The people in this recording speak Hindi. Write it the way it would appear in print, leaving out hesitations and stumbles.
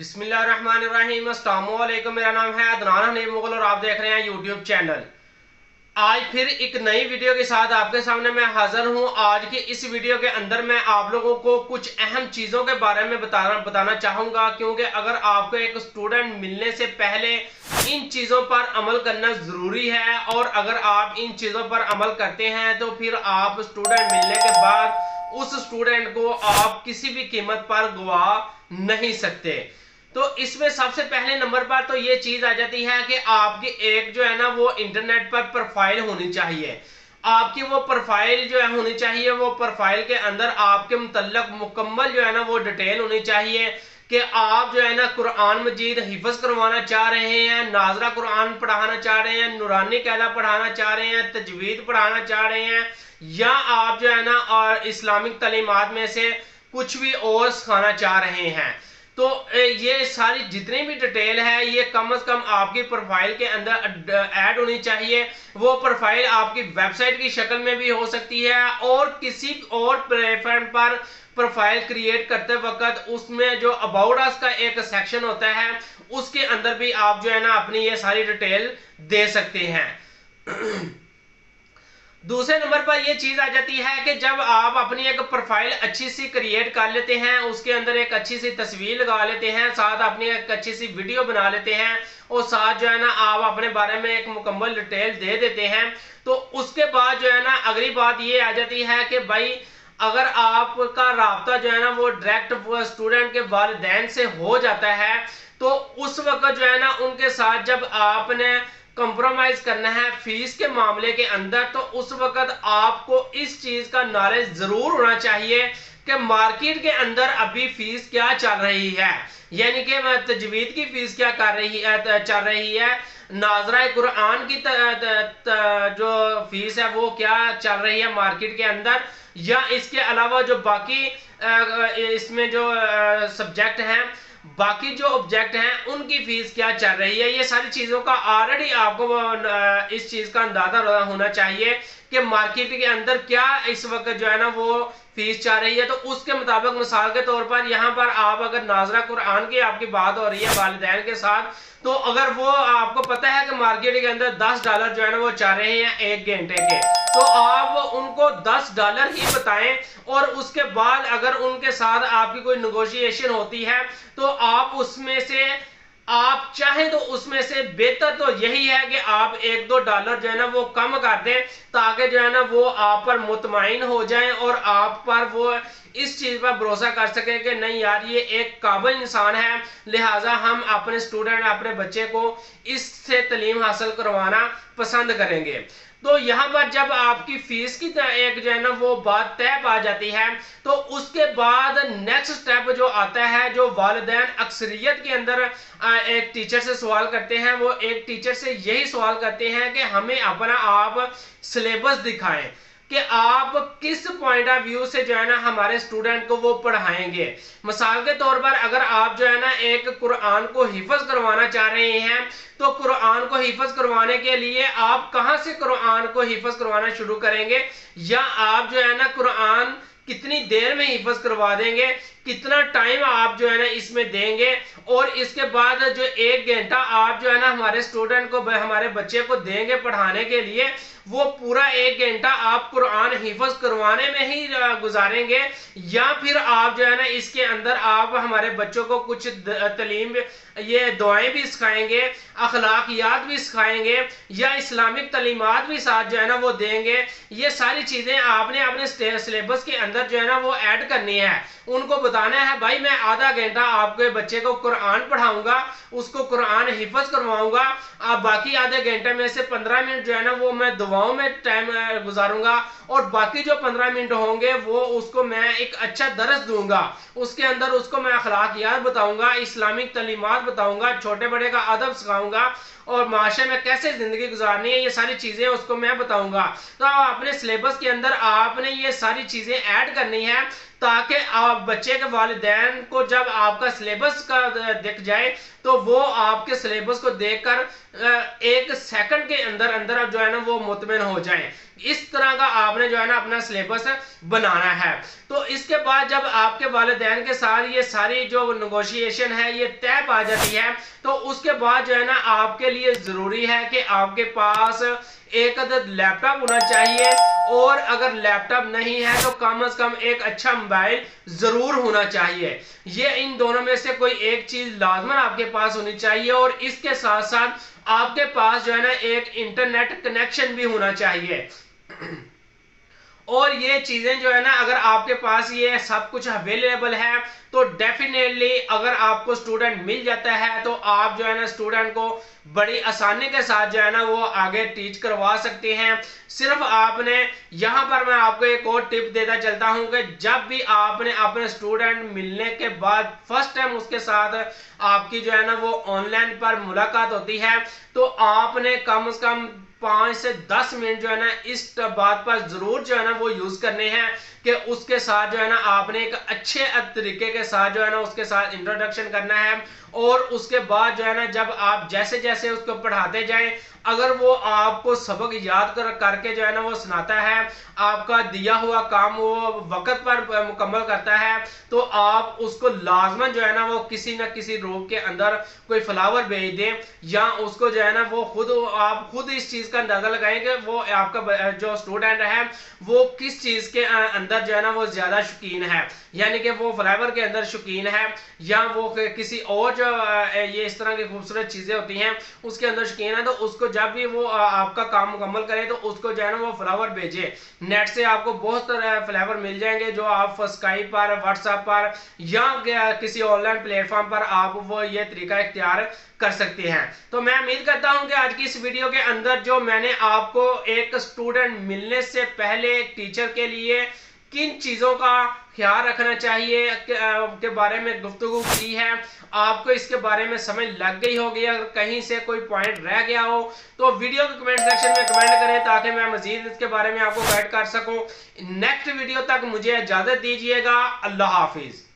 बिस्मिल्लाहिर्रहमानिर्रहीम। अस्सलामु अलैकुम। मेरा नाम है अदनान हनीफ मुगल और आप देख रहे हैं यूट्यूब चैनल। आज फिर एक नई वीडियो के साथ आपके सामने मैं हाजिर हूं। आज की इस वीडियो के अंदर मैं आप लोगों को कुछ अहम चीज़ों के बारे में बताना चाहूँगा, क्योंकि अगर आपको एक स्टूडेंट मिलने से पहले इन चीज़ों पर अमल करना ज़रूरी है, और अगर आप इन चीज़ों पर अमल करते हैं तो फिर आप स्टूडेंट मिलने के बाद उस स्टूडेंट को आप किसी भी कीमत पर गवा नहीं सकते। तो इसमें सबसे पहले नंबर पर तो ये चीज आ जाती है कि आपकी एक जो है ना वो इंटरनेट पर प्रोफाइल होनी चाहिए। आपकी वो प्रोफाइल जो है होनी चाहिए, वो प्रोफाइल के अंदर आपके मुतल्लक मुकम्मल जो है ना वो डिटेल होनी चाहिए कि आप जो है ना कुरान मजीद हिफ्ज करवाना चाह रहे हैं, नाजरा कुरान पढ़ाना चाह रहे हैं, नूरानी कायदा पढ़ाना चाह रहे हैं, तजवीद पढ़ाना चाह रहे हैं, या आप जो है ना और इस्लामिक तालीमात में से कुछ भी और सिखाना चाह रहे हैं। तो ये सारी जितनी भी डिटेल है ये कम से कम आपकी प्रोफाइल के अंदर ऐड होनी चाहिए। वो प्रोफाइल आपकी वेबसाइट की शक्ल में भी हो सकती है, और किसी और प्लेटफॉर्म पर प्रोफाइल क्रिएट करते वक्त उसमें जो अबाउट अस का एक सेक्शन होता है उसके अंदर भी आप जो है ना अपनी ये सारी डिटेल दे सकते हैं। दूसरे नंबर पर यह चीज आ जाती है कि जब आप अपनी एक प्रोफाइल अच्छी सी क्रिएट कर लेते हैं, उसके अंदर एक अच्छी सी तस्वीर लगा लेते हैं, साथ अपनी एक अच्छी सी वीडियो बना लेते हैं, और साथ जो है ना आप अपने बारे में एक मुकम्मल डिटेल दे देते हैं, तो उसके बाद जो है ना अगली बात ये आ जाती है कि भाई अगर आपका राब्ता जो है ना वो डायरेक्ट स्टूडेंट के वालिदैन से हो जाता है, तो उस वक्त जो है ना उनके साथ जब आपने कंप्रोमाइज करना है फीस के मामले के अंदर, तो उस वक्त आपको इस चीज का नॉलेज जरूर होना चाहिए कि मार्केट के अंदर अभी फीस क्या चल रही है, यानी कि तजवीद की फीस क्या चल रही है, नाजरा कुरान की जो फीस है वो क्या चल रही है मार्केट के अंदर, या इसके अलावा जो बाकी इसमें जो सब्जेक्ट हैं, बाकी जो ऑब्जेक्ट हैं उनकी फीस क्या चल रही है। ये सारी चीजों का ऑलरेडी आपको इस चीज का अंदाजा होना चाहिए कि मार्केट के अंदर क्या इस वक्त जो है ना वो फीस चल रही है। तो उसके मुताबिक मिसाल के तौर पर यहाँ पर आप अगर नाजरा कुरान की आपकी बात हो रही है वालिदैन के साथ, तो अगर वो आपको पता है कि मार्केट के अंदर $10 जो है ना वो चल रहे हैं एक घंटे के, तो आप उनको $10 ही बताएं, और उसके बाद अगर उनके साथ आपकी कोई नेगोशिएशन होती है तो आप उसमें से आप चाहें तो उसमें से बेहतर तो यही है कि आप $1-2 जो है ना वो कम कर दें, ताकि जो है ना वो आप पर मुतमईन हो जाएं और आप पर वो इस चीज पर भरोसा कर सके कि नहीं यार ये एक काबिल इंसान है, लिहाजा हम अपने स्टूडेंट अपने बच्चे को इससे तालीम हासिल करवाना पसंद करेंगे। तो यहाँ पर जब आपकी फीस की एक जो है ना वो बात तय पा जाती है, तो उसके बाद नेक्स्ट स्टेप जो आता है, जो वालिदैन अक्सरियत के अंदर एक टीचर से सवाल करते हैं, वो एक टीचर से यही सवाल करते हैं कि हमें अपना आप सिलेबस दिखाएं कि आप किस पॉइंट ऑफ व्यू से जो है ना हमारे स्टूडेंट को वो पढ़ाएंगे। मिसाल के तौर पर अगर आप जो है ना एक कुरान को हिफ्ज करवाना चाह रहे हैं, तो कुरान को हिफ्ज करवाने के लिए आप कहां से कुरान को हिफ्ज करवाना शुरू करेंगे, या आप जो है ना कुरान कितनी देर में हिफ्ज करवा देंगे, कितना टाइम आप जो है ना इसमें देंगे, और इसके बाद जो 1 घंटा आप जो है ना हमारे स्टूडेंट को हमारे बच्चे को देंगे पढ़ाने के लिए, वो पूरा 1 घंटा आप कुरान हिफ्ज करवाने में ही गुजारेंगे, या फिर आप जो है ना इसके अंदर आप हमारे बच्चों को कुछ तालीम ये दुआएं भी सिखाएंगे, अखलाकियात भी सिखाएंगे, या इस्लामिक तालीमात भी साथ जो है ना वो देंगे। ये सारी चीजें आपने अपने सिलेबस के अंदर जो है ना वो ऐड करनी है। उनको बताना है भाई मैं आधा घंटा आपके बच्चे को कुरान पढ़ाऊंगा, उसको कुरान हिफ्ज करवाऊंगा, आप बाकी आधे घंटे में से 15 मिनट जो है ना वो मैं दुआओं में टाइम गुजारूंगा, और बाकी जो 15 मिनट होंगे वो उसको मैं एक अच्छा दरस दूंगा, उसके अंदर उसको मैं अखलाकियात बताऊंगा, इस्लामिक तालीमात बताऊंगा, छोटे बड़े का अदब सिखाऊंगा, और माशरे में कैसे जिंदगी गुजारनी है ये सारी चीजें उसको मैं बताऊंगा। तो अपने सिलेबस के अंदर आपने ये सारी चीजें ऐड करनी है, ताकि आप बच्चे के वालिदैन को जब आपका सिलेबस का दिख जाए तो वो आपके सिलेबस को देखकर 1 सेकंड के अंदर अंदर आप जो है ना वो मुतमिन हो जाएं। इस तरह का आपने जो है ना अपना सिलेबस बनाना है। तो इसके बाद जब आपके वालिदैन के साथ ये सारी जो नेगोशिएशन है ये तय पा जाती है, तो उसके बाद जो है ना आपके लिए जरूरी है कि आपके पास एक अदद लैपटॉप होना चाहिए, और अगर लैपटॉप नहीं है तो कम से कम एक अच्छा मोबाइल जरूर होना चाहिए। ये इन दोनों में से कोई एक चीज लाजमन आपके पास होनी चाहिए, और इसके साथ साथ आपके पास जो है ना एक इंटरनेट कनेक्शन भी होना चाहिए। और ये चीजें जो है ना अगर आपके पास ये सब कुछ अवेलेबल है तो डेफिनेटली अगर आपको स्टूडेंट मिल जाता है तो आप जो है ना स्टूडेंट को बड़ी आसानी के साथ जो है ना वो आगे टीच करवा सकते हैं। सिर्फ आपने यहाँ पर मैं आपको एक और टिप देता चलता हूँ कि जब भी आपने अपने स्टूडेंट मिलने के बाद फर्स्ट टाइम उसके साथ आपकी जो है ना वो ऑनलाइन पर मुलाकात होती है, तो आपने कम से कम 5 से 10 मिनट जो है ना इस बात पर जरूर जो है ना वो यूज करने हैं कि उसके साथ जो है ना आपने एक अच्छे तरीके के साथ जो है ना उसके साथ इंट्रोडक्शन करना है। और उसके बाद जो है ना जब आप जैसे जैसे उसको पढ़ाते जाएं, अगर वो आपको सबक याद करके जो है ना वो सुनाता है, आपका दिया हुआ काम वो वक्त पर मुकम्मल करता है, तो आप उसको लाजमन जो है ना वो किसी न किसी रूप के अंदर कोई फ्लावर भेज दें, या उसको जो है ना वो आप खुद इस चीज का अंदाजा लगाएं कि वो आपका जो स्टूडेंट है वो किस चीज के अंदर जो है ना वो ज्यादा शौकीन है, यानी कि वो फ्लावर के अंदर शौकीन है, या वो किसी और जो ये इस तरह की खूबसूरत चीजें होती हैं उसके अंदर शौकीन है। तो उसको जब भी वो आपका काम मुकम्मल करे तो उसको जो है ना वो फ्लावर भेजे। नेट से आपको बहुत तरह फ्लेवर मिल जाएंगे जो आप स्काइप पर, व्हाट्सएप पर या किसी ऑनलाइन प्लेटफॉर्म पर आप वो ये तरीका इख्तियार कर सकते हैं। तो मैं उम्मीद करता हूं कि आज की इस वीडियो के अंदर जो मैंने आपको एक स्टूडेंट मिलने से पहले एक टीचर के लिए किन चीजों का ख्याल रखना चाहिए के बारे में गुफ्तगू की है, आपको इसके बारे में समझ लग गई होगी। अगर कहीं से कोई पॉइंट रह गया हो तो वीडियो के कमेंट सेक्शन में कमेंट करें ताकि मैं मजीद इसके बारे में आपको गाइड कर सकूं। नेक्स्ट वीडियो तक मुझे इजाजत दीजिएगा। अल्लाह हाफिज।